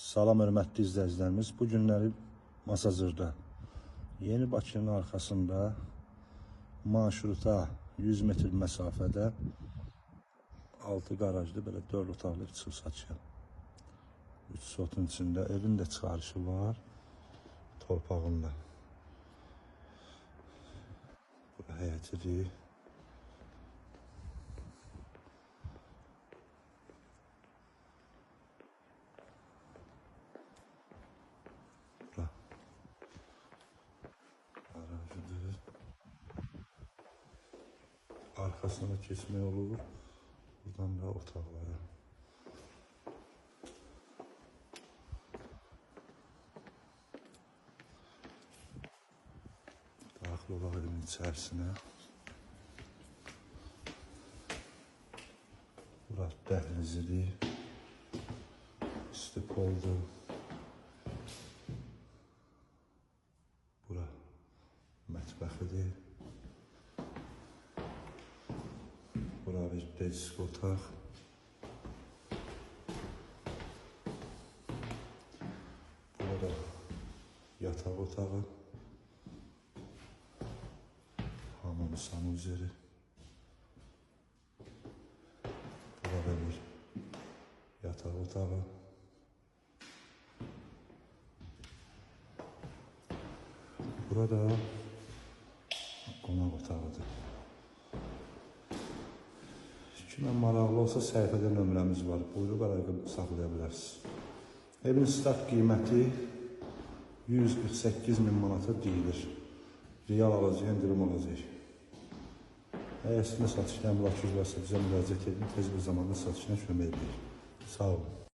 Salam hörmətli izləyicilərimiz. Bu günləri Masazırda, Yeni Bakının arxasında marşruta 100 metr məsafədə 6 qarajlı belə 4 otaqlı bir satışa. 3 sotun içində evin də çıxarışı var, torpağında. Bu həyətidir. Arkasına keçmək olur. Buradan da otaqlara. Daxil olaq evin içərisinə. Burası dəhlizidir. Üstü poldur. Bura mətbəxidir. Bura bir desk otaq. Burada yataq otağı. Hamam sanuzeri. Burada bir yataq otağı. Burada qonaq otağıdır. Kimə maraqlı olsa səhifədə nömrəmiz var. Buyruq arayıb saxlaya bilərsiniz. Evin start qiyməti 148.000 manata deyilir. Real alacaq, indirim olacaq. Əgər sizin satışla əmlakınız varsa bizə müraciət edin. Tez bir zamanda satışına kömək edir. Sağ olun.